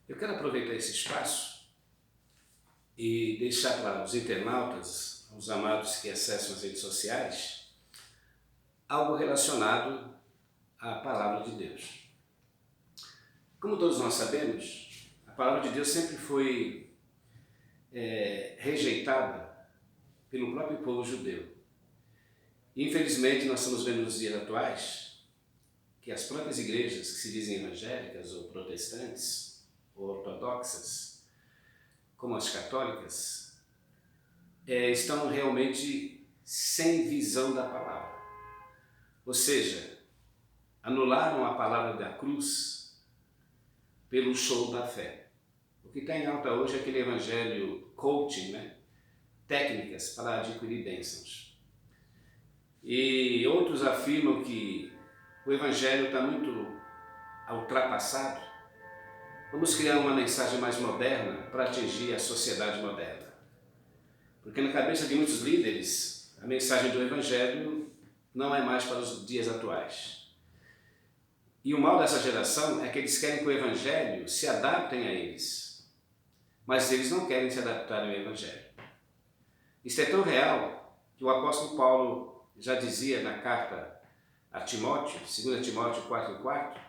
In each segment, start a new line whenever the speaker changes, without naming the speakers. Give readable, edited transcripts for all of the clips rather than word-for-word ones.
Eu quero aproveitar esse espaço e deixar para os internautas, os amados que acessam as redes sociais, algo relacionado à Palavra de Deus. Como todos nós sabemos, a Palavra de Deus sempre foi rejeitada pelo próprio povo judeu. E, infelizmente, nós estamos vendo nos dias atuais que as próprias igrejas que se dizem evangélicas ou protestantes ou ortodoxas, como as católicas, estão realmente sem visão da palavra. Ou seja, anularam a palavra da cruz pelo show da fé. O que está em alta hoje é aquele evangelho coaching, né? Técnicas para adquirir bênçãos. E outros afirmam que o evangelho está muito ultrapassado. Vamos criar uma mensagem mais moderna para atingir a sociedade moderna. Porque na cabeça de muitos líderes, a mensagem do evangelho não é mais para os dias atuais. E o mal dessa geração é que eles querem que o evangelho se adaptem a eles. Mas eles não querem se adaptar ao evangelho. Isso é tão real que o apóstolo Paulo já dizia na carta a Timóteo, 2 Timóteo 4,4,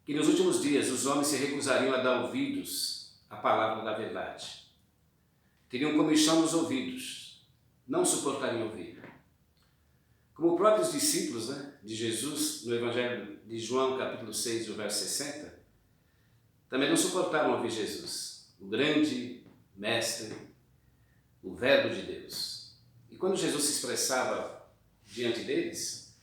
que nos últimos dias os homens se recusariam a dar ouvidos à palavra da verdade. Teriam comichão nos ouvidos, não suportariam ouvir. Como os próprios discípulos de Jesus, no Evangelho de João, capítulo 6, verso 60, também não suportaram ouvir Jesus, o grande mestre, o Verbo de Deus. E quando Jesus se expressava diante deles,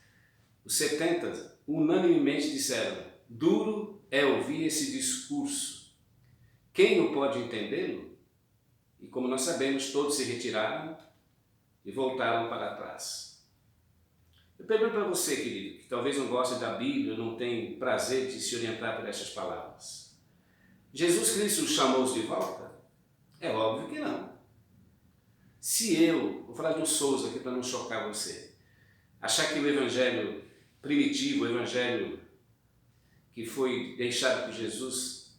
os 70 unanimemente disseram: duro é ouvir esse discurso. Quem não pode entendê-lo? E como nós sabemos, todos se retiraram e voltaram para trás. Eu pergunto para você, querido, que talvez não goste da Bíblia, não tem prazer de se orientar por essas palavras. Jesus Cristo os chamou de volta? É óbvio que não. Se eu, vou falar de um Souza aqui para não chocar você, achar que o evangelho primitivo, o evangelho que foi deixado por Jesus,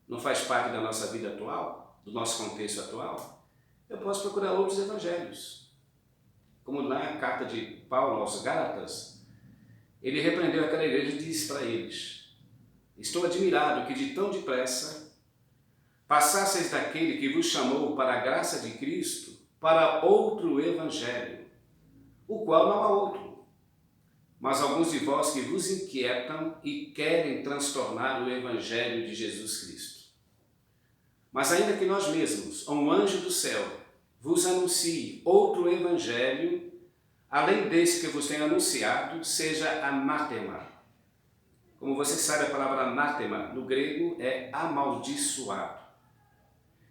não faz parte da nossa vida atual, do nosso contexto atual, eu posso procurar outros evangelhos. Como na carta de Paulo aos Gálatas, ele repreendeu aquela igreja e disse para eles: estou admirado que de tão depressa passasseis daquele que vos chamou para a graça de Cristo para outro evangelho, o qual não há outro. Mas alguns de vós que vos inquietam e querem transtornar o evangelho de Jesus Cristo. Mas ainda que nós mesmos, a um anjo do céu, vos anuncie outro evangelho, além desse que vos tenho anunciado, seja anátema. Como você sabe, a palavra anátema no grego é amaldiçoado.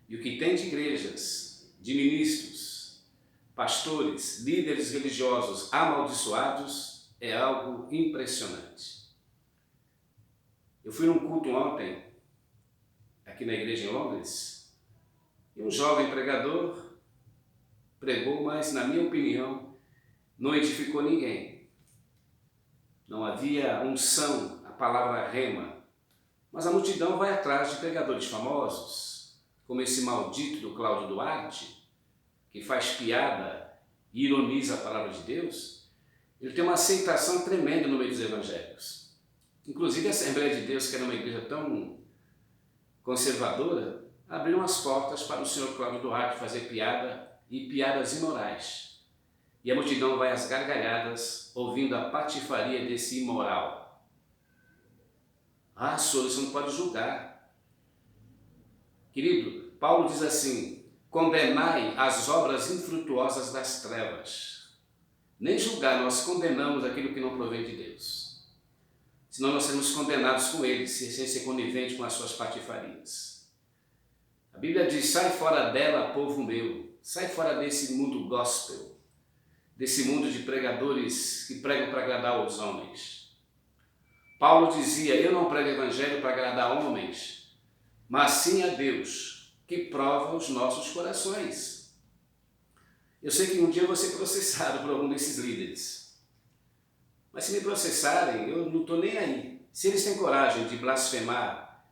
E o que tem de igrejas, de ministros, pastores, líderes religiosos amaldiçoados é algo impressionante. Eu fui num culto ontem, aqui na igreja em Londres, e um jovem pregador pregou, mas, na minha opinião, não edificou ninguém. Não havia unção, a palavra rema. Mas a multidão vai atrás de pregadores famosos, como esse maldito do Cláudio Duarte, que faz piada e ironiza a palavra de Deus. Ele tem uma aceitação tremenda no meio dos evangélicos. Inclusive a Assembleia de Deus, que era uma igreja tão conservadora, abriu as portas para o senhor Cláudio Duarte fazer piada e piadas imorais. E a multidão vai às gargalhadas ouvindo a patifaria desse imoral. Ah, senhor, você não pode julgar. Querido, Paulo diz assim: condenai as obras infrutuosas das trevas. Nem julgar, nós condenamos aquilo que não provém de Deus. Senão nós seremos condenados com ele, sem ser conivente com as suas patifarias. A Bíblia diz: sai fora dela, povo meu. Sai fora desse mundo gospel, desse mundo de pregadores que pregam para agradar aos homens. Paulo dizia: eu não prego evangelho para agradar homens, mas sim a Deus, que prova os nossos corações. Eu sei que um dia eu vou ser processado por algum desses líderes. Mas se me processarem, eu não estou nem aí. Se eles têm coragem de blasfemar,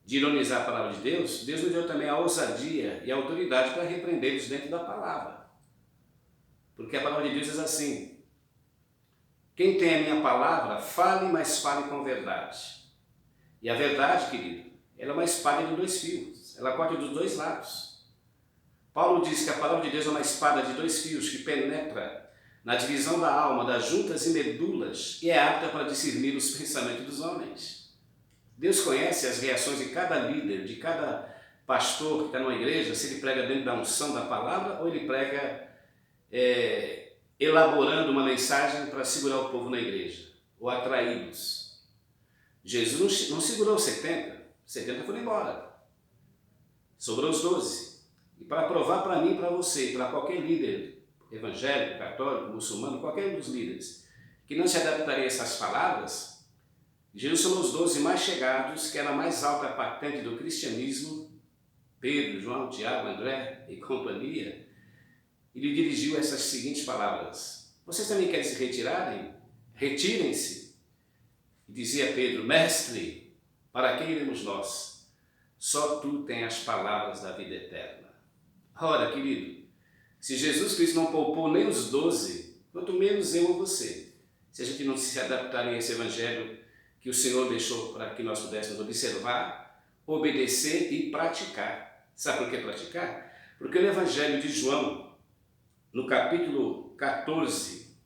de ironizar a palavra de Deus, Deus nos deu também a ousadia e a autoridade para repreendê-los dentro da palavra. Porque a palavra de Deus diz assim: quem tem a minha palavra, fale, mas fale com verdade. E a verdade, querido, ela é uma espada de 2 fios, ela corta dos 2 lados. Paulo diz que a palavra de Deus é uma espada de 2 fios que penetra na divisão da alma, das juntas e medulas, e é apta para discernir os pensamentos dos homens. Deus conhece as reações de cada líder, de cada pastor que está numa igreja, se ele prega dentro da unção da palavra ou ele prega elaborando uma mensagem para segurar o povo na igreja, ou atraí-los. Jesus não segurou os 70 foram embora. Sobrou os 12. E para provar para mim, para você, para qualquer líder evangélico, católico, muçulmano, qualquer um dos líderes, que não se adaptaria a essas palavras, Jesus chamou os 12 mais chegados, que era a mais alta patente do cristianismo, Pedro, João, Tiago, André e companhia, e lhe dirigiu essas seguintes palavras: vocês também querem se retirarem? Retirem-se. E dizia Pedro: mestre, para quem iremos nós? Só tu tens as palavras da vida eterna. Ora, querido, se Jesus Cristo não poupou nem os 12, quanto menos eu ou você, se a gente não se adaptar a esse evangelho que o Senhor deixou para que nós pudéssemos observar, obedecer e praticar. Sabe por que praticar? Porque no evangelho de João, no capítulo 14,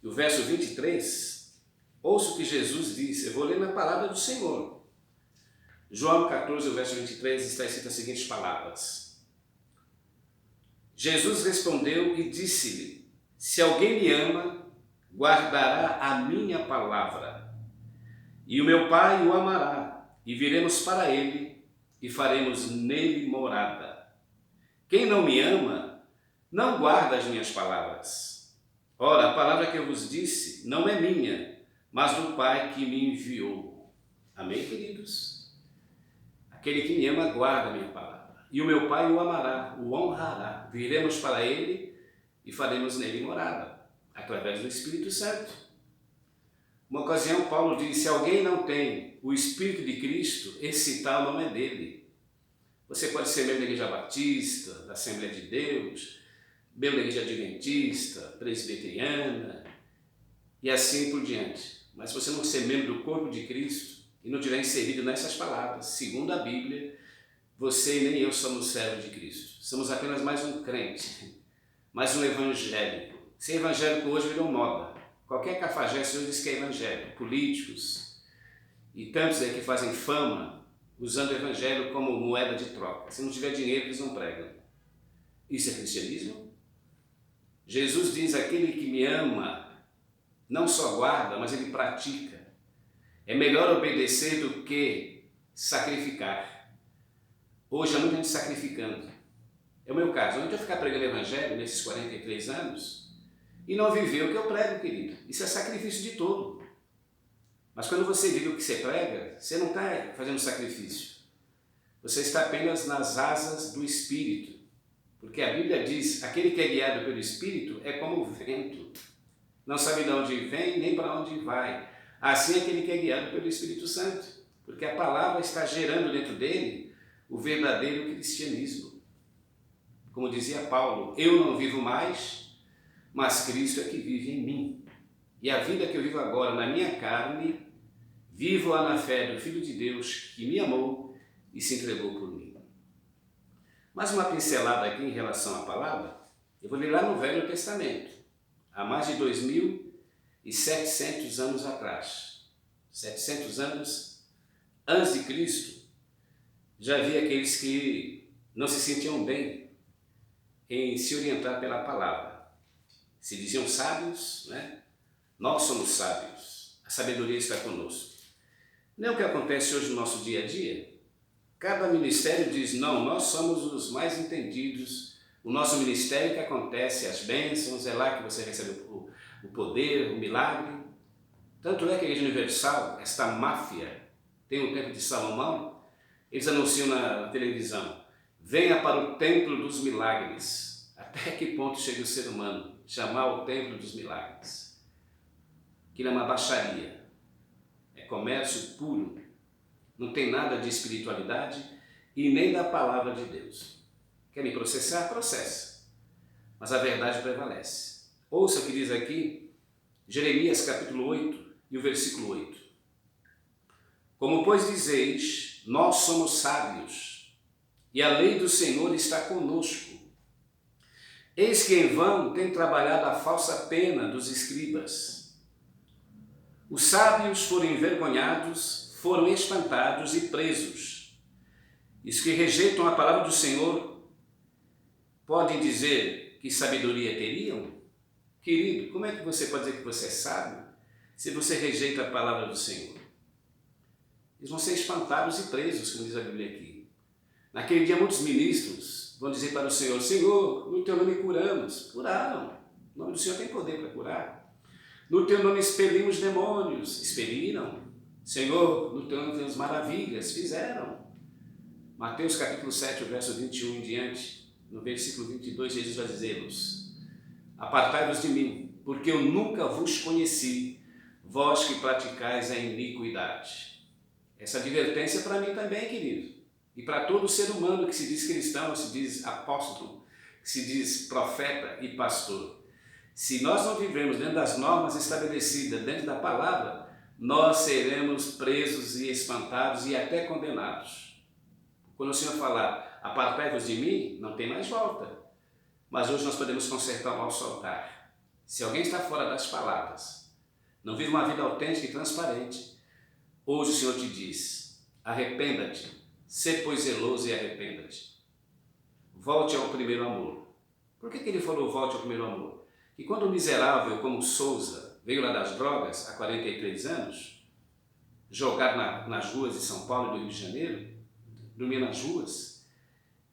o verso 23, ouça o que Jesus disse. Eu vou ler na palavra do Senhor. João 14, o verso 23, está escrito as seguintes palavras: Jesus respondeu e disse-lhe: se alguém me ama, guardará a minha palavra, e o meu Pai o amará, e viremos para ele, e faremos nele morada. Quem não me ama, não guarda as minhas palavras. Ora, a palavra que eu vos disse não é minha, mas do Pai que me enviou. Amém, queridos? Aquele que me ama, guarda a minha palavra. E o meu Pai o amará, o honrará. Viremos para ele e faremos nele morada, através do Espírito Santo. Uma ocasião, Paulo disse: se alguém não tem o Espírito de Cristo, esse tal não é dele. Você pode ser membro da Igreja Batista, da Assembleia de Deus, membro da Igreja Adventista, presbiteriana, e assim por diante. Mas se você não ser membro do corpo de Cristo e não tiver inserido nessas palavras, segundo a Bíblia, você e nem eu somos servos de Cristo. Somos apenas mais um crente, mais um evangélico. Ser evangélico hoje virou moda. Qualquer cafajeste hoje diz que é evangélico. Políticos e tantos aí que fazem fama usando o evangelho como moeda de troca. Se não tiver dinheiro, eles não pregam. Isso é cristianismo? Jesus diz: aquele que me ama não só guarda, mas ele pratica. É melhor obedecer do que sacrificar. Hoje há muita gente sacrificando. É o meu caso. Onde eu ficar pregando evangelho nesses 43 anos e não viver o que eu prego, querido? Isso é sacrifício de todo. Mas quando você vive o que você prega, você não está fazendo sacrifício. Você está apenas nas asas do Espírito. Porque a Bíblia diz: aquele que é guiado pelo Espírito é como o vento. Não sabe de onde vem nem para onde vai. Assim é aquele que é guiado pelo Espírito Santo. Porque a palavra está gerando dentro dele o verdadeiro cristianismo. Como dizia Paulo: eu não vivo mais, mas Cristo é que vive em mim. E a vida que eu vivo agora na minha carne, vivo-a na fé do Filho de Deus que me amou e se entregou por mim. Mais uma pincelada aqui em relação à palavra. Eu vou ler lá no Velho Testamento, há mais de 2.700 anos atrás. 700 anos antes de Cristo, já havia aqueles que não se sentiam bem em se orientar pela palavra. Se diziam sábios, né? Nós somos sábios, a sabedoria está conosco. Não é o que acontece hoje no nosso dia a dia? Cada ministério diz: não, nós somos os mais entendidos, o nosso ministério que acontece, as bênçãos, é lá que você recebe o poder, o milagre. Tanto é que a Igreja Universal, esta máfia, tem o tempo de Salomão, eles anunciam na televisão: venha para o templo dos milagres. Até que ponto chega o ser humano? Chamar o templo dos milagres. Aquilo é uma baixaria, é comércio puro. não tem nada de espiritualidade e nem da palavra de Deus. Quer me processar? Processa. Mas a verdade prevalece. Ouça o que diz aqui, Jeremias capítulo 8 e o versículo 8. Como pois dizeis, nós somos sábios, e a lei do Senhor está conosco. Eis que em vão tem trabalhado a falsa pena dos escribas. Os sábios foram envergonhados, foram espantados e presos. Os que rejeitam a palavra do Senhor podem dizer que sabedoria teriam? Querido, como é que você pode dizer que você é sábio se você rejeita a palavra do Senhor? Eles vão ser espantados e presos, como diz a Bíblia aqui. Naquele dia muitos ministros vão dizer para o Senhor, Senhor, no teu nome curamos. Curaram. O nome do Senhor tem poder para curar. No teu nome expelimos demônios. Expeliram. Senhor, no teu nome fizemos maravilhas. Fizeram. Mateus capítulo 7, verso 21 em diante, no versículo 22, Jesus vai dizer-nos, apartai-vos de mim, porque eu nunca vos conheci, vós que praticais a iniquidade. Essa advertência para mim também, querido, e para todo ser humano que se diz cristão, se diz apóstolo, que se diz profeta e pastor. Se nós não vivemos dentro das normas estabelecidas, dentro da palavra, nós seremos presos e espantados e até condenados. Quando o Senhor falar, apartai-vos de mim, não tem mais volta. Mas hoje nós podemos consertar o nosso altar. Se alguém está fora das palavras, não vive uma vida autêntica e transparente, hoje o Senhor te diz, arrependa-te, sê pois zeloso e arrependa-te. Volte ao primeiro amor. Por que ele falou volte ao primeiro amor? Que quando o miserável como Souza veio lá das drogas há 43 anos, jogar nas ruas de São Paulo e do Rio de Janeiro, dormir nas ruas,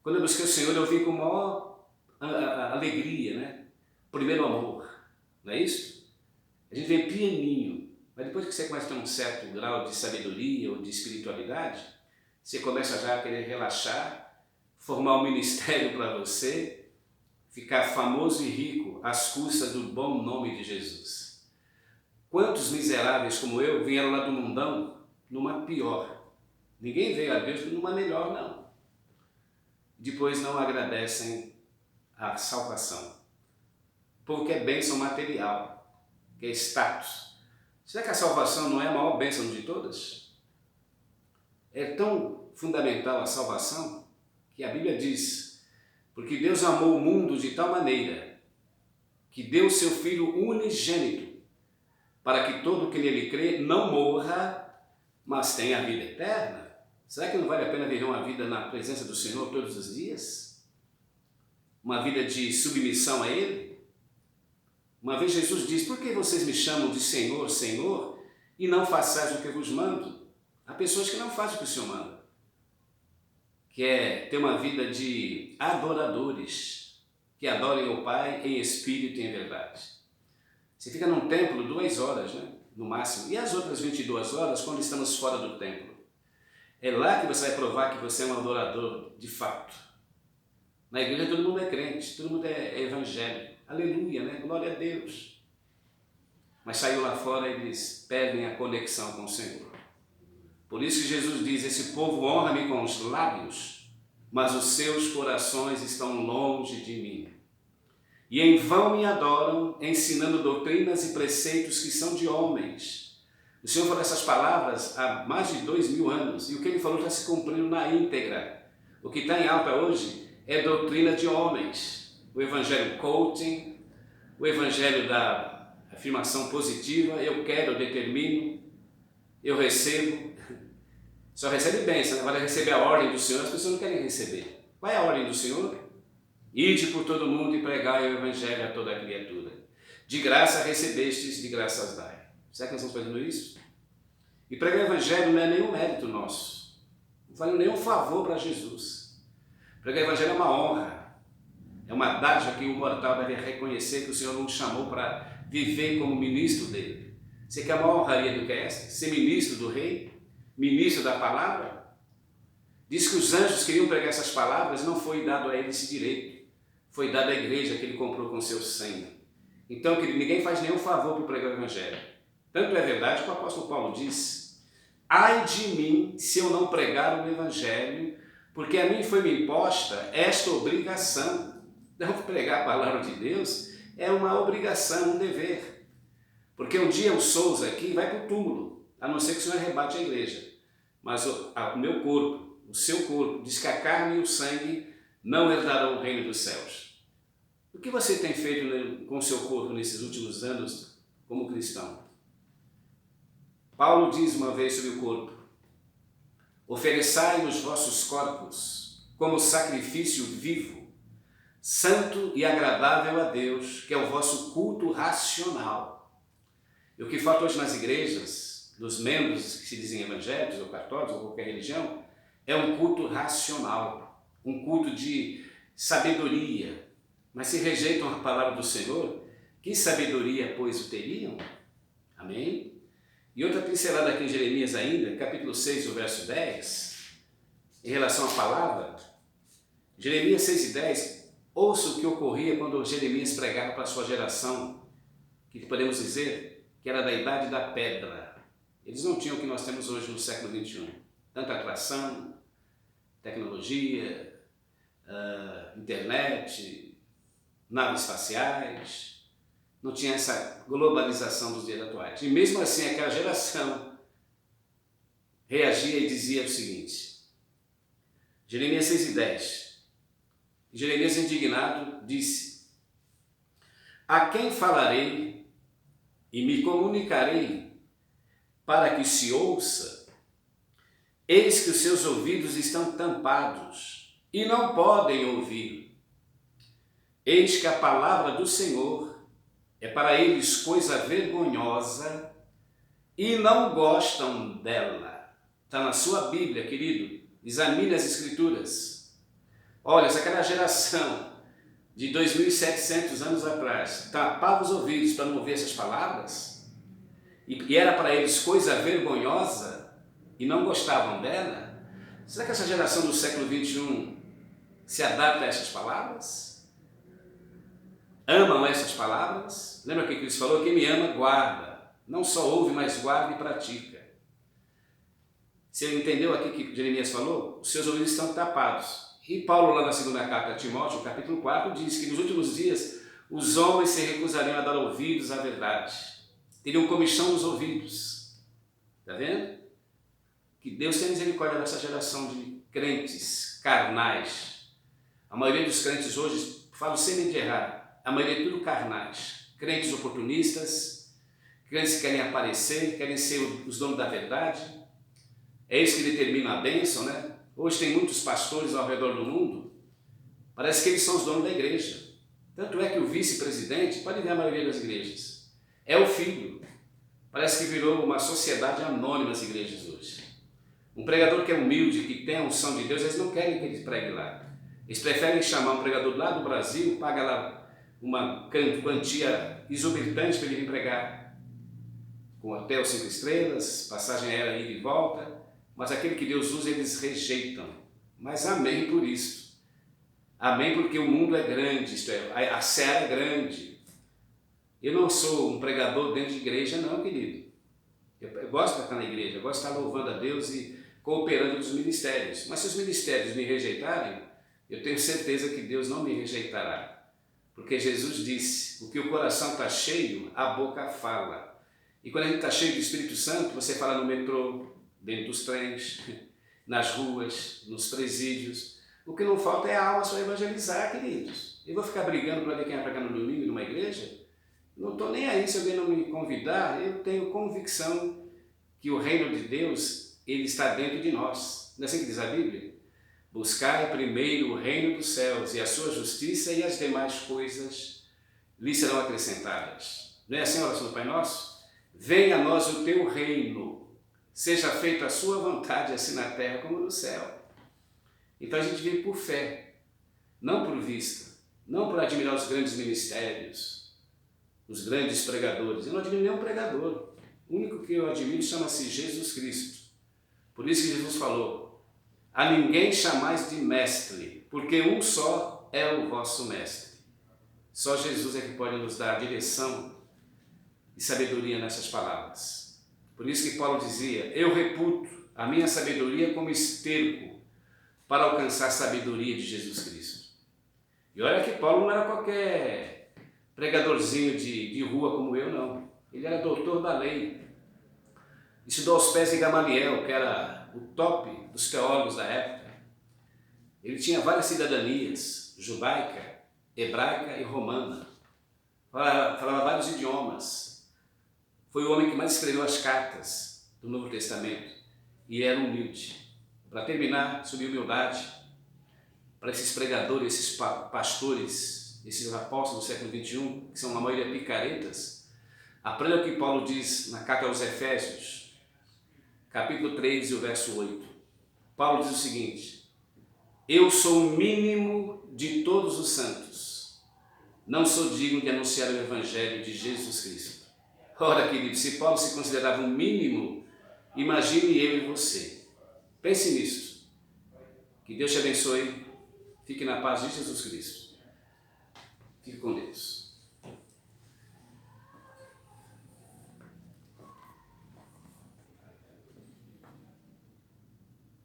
quando eu busquei o Senhor eu vim com maior alegria, né? Primeiro amor, não é isso? A gente vem pianinho, mas depois que você começa a ter um certo grau de sabedoria ou de espiritualidade, você começa já a querer relaxar, formar um ministério para você, ficar famoso e rico às custas do bom nome de Jesus. Quantos miseráveis como eu vieram lá do mundão numa pior? Ninguém veio a Deus numa melhor, não. Depois não agradecem a salvação. O povo quer bênção material, quer status. Será que a salvação não é a maior bênção de todas? É tão fundamental a salvação que a Bíblia diz, porque Deus amou o mundo de tal maneira que deu seu Filho unigênito para que todo o que nele crê não morra, mas tenha a vida eterna. Será que não vale a pena viver uma vida na presença do Senhor todos os dias? Uma vida de submissão a Ele? Uma vez Jesus diz, por que vocês me chamam de Senhor, Senhor, e não façais o que eu vos mando? Há pessoas que não fazem o que o Senhor manda. Que é ter uma vida de adoradores, que adorem o Pai em espírito e em verdade. Você fica num templo 2 horas, né? No máximo. E as outras 22 horas quando estamos fora do templo? É lá que você vai provar que você é um adorador de fato. Na igreja todo mundo é crente, todo mundo é evangélico. Aleluia, né? Glória a Deus. Mas saiu lá fora e eles perdem a conexão com o Senhor. Por isso que Jesus diz, esse povo honra-me com os lábios, mas os seus corações estão longe de mim. E em vão me adoram, ensinando doutrinas e preceitos que são de homens. O Senhor falou essas palavras há mais de 2000 anos, e o que Ele falou está se cumprindo na íntegra. O que está em alta hoje é doutrina de homens. O evangelho coaching, o evangelho da afirmação positiva, eu quero, eu determino, eu recebo. Só recebe bênção, agora receber a ordem do Senhor, as pessoas não querem receber. Qual é a ordem do Senhor? Ide por todo mundo e pregai o evangelho a toda criatura. De graça recebestes, de graças dai. Será que nós estamos fazendo isso? E pregar o evangelho não é nenhum mérito nosso. Não faz nenhum favor para Jesus. Pregar o evangelho é uma honra. É uma dádiva que o mortal deve reconhecer que o Senhor nos chamou para viver como ministro dele. Você quer a maior honraria do que é essa? Ser ministro do rei? Ministro da palavra? Diz que os anjos queriam pregar essas palavras, não foi dado a ele esse direito. Foi dado à igreja que ele comprou com seu sangue. Então, querido, ninguém faz nenhum favor para pregar o evangelho. Tanto é verdade que o apóstolo Paulo diz, ai de mim se eu não pregar o Evangelho, porque a mim foi-me imposta esta obrigação. Então, pregar a palavra de Deus é uma obrigação, um dever. Porque um dia o Souza aqui vai para o túmulo, a não ser que o Senhor arrebate a igreja. Mas o meu corpo, o seu corpo, diz que a carne e o sangue não herdarão o reino dos céus. O que você tem feito com o seu corpo nesses últimos anos como cristão? Paulo diz uma vez sobre o corpo: ofereçai os vossos corpos como sacrifício vivo, santo e agradável a Deus, que é o vosso culto racional. E o que falta hoje nas igrejas, dos membros que se dizem evangélicos ou católicos ou qualquer religião, é um culto racional, um culto de sabedoria. Mas se rejeitam a palavra do Senhor, que sabedoria, pois, o teriam? Amém? E outra pincelada aqui em Jeremias ainda, capítulo 6, o verso 10, em relação à palavra, Jeremias 6 e 10, ouça o que ocorria quando Jeremias pregava para a sua geração, que podemos dizer que era da idade da pedra. Eles não tinham o que nós temos hoje no século XXI. Tanta atração, tecnologia, internet, naves espaciais, não tinha essa globalização dos dias atuais. E mesmo assim aquela geração reagia e dizia o seguinte, Jeremias 6 e 10, Jeremias indignado disse: a quem falarei e me comunicarei para que se ouça? Eis que os seus ouvidos estão tampados e não podem ouvir. Eis que a palavra do Senhor é para eles coisa vergonhosa e não gostam dela. Está na sua Bíblia, querido. Examine as Escrituras. Olha, se aquela geração de 2.700 anos atrás tapava os ouvidos para não ouvir essas palavras, e era para eles coisa vergonhosa, e não gostavam dela, será que essa geração do século XXI se adapta a essas palavras? Amam essas palavras? Lembra que Cristo falou? Quem me ama, guarda. Não só ouve, mas guarda e pratica. Você entendeu aqui que Jeremias falou? Os seus ouvidos estão tapados. E Paulo, lá na segunda carta a Timóteo, capítulo 4, diz que nos últimos dias os homens se recusariam a dar ouvidos à verdade. Teriam comichão nos ouvidos. Está vendo? Que Deus tenha misericórdia dessa geração de crentes carnais. A maioria dos crentes hoje, falo sem medo de errar, a maioria é tudo carnais. Crentes oportunistas, crentes que querem aparecer, querem ser os donos da verdade. É isso que determina a bênção, né? Hoje tem muitos pastores ao redor do mundo, parece que eles são os donos da igreja. Tanto é que o vice-presidente, pode ver a maioria das igrejas, é o filho. Parece que virou uma sociedade anônima as igrejas hoje. Um pregador que é humilde, que tem a unção de Deus, eles não querem que ele pregue lá. Eles preferem chamar um pregador lá do Brasil, paga lá uma quantia exorbitante para ele vir pregar, com hotel 5 estrelas, passagem aérea ida e volta, mas aquele que Deus usa eles rejeitam. Mas amém por isso. Amém porque o mundo é grande, isto é, a seara é grande. Eu não sou um pregador dentro de igreja não, querido. Eu gosto de estar na igreja, eu gosto de estar louvando a Deus e cooperando nos ministérios. Mas se os ministérios me rejeitarem, eu tenho certeza que Deus não me rejeitará. Porque Jesus disse, o que o coração está cheio, a boca fala. E quando a gente está cheio do Espírito Santo, você fala no metrô, dentro dos trens, nas ruas, nos presídios. O que não falta é a alma para evangelizar, queridos. Eu vou ficar brigando para ver quem vai pregar no domingo numa igreja? Não estou nem aí se alguém não me convidar. Eu tenho convicção que o reino de Deus, ele está dentro de nós. Não é assim que diz a Bíblia? Buscai primeiro o reino dos céus e a sua justiça, e as demais coisas lhe serão acrescentadas. Não é assim a oração do Pai Nosso? Venha a nós o teu reino, seja feita a sua vontade, assim na terra como no céu. Então a gente vive por fé, não por vista, não por admirar os grandes ministérios, os grandes pregadores. Eu não admiro nenhum pregador. O único que eu admiro chama-se Jesus Cristo. Por isso que Jesus falou, a ninguém chamais de mestre, porque um só é o vosso mestre. Só Jesus é que pode nos dar direção e sabedoria nessas palavras. Por isso que Paulo dizia: eu reputo a minha sabedoria como esterco para alcançar a sabedoria de Jesus Cristo. E olha que Paulo não era qualquer pregadorzinho de rua como eu, não. Ele era doutor da lei. Estudou aos pés de Gamaliel, que era o top dos teólogos da época. Ele tinha várias cidadanias, judaica, hebraica e romana. Falava vários idiomas. Foi o homem que mais escreveu as cartas do Novo Testamento. E era humilde. Para terminar, sobre humildade, para esses pregadores, esses pastores, esses apóstolos do século XXI, que são a maioria picaretas, aprenda o que Paulo diz na carta aos Efésios, capítulo 3 e o verso 8. Paulo diz o seguinte: eu sou o mínimo de todos os santos, não sou digno de anunciar o evangelho de Jesus Cristo. Ora, querido, se Paulo se considerava o mínimo, imagine eu e você. Pense nisso. Que Deus te abençoe. Fique na paz de Jesus Cristo. Fique com Deus.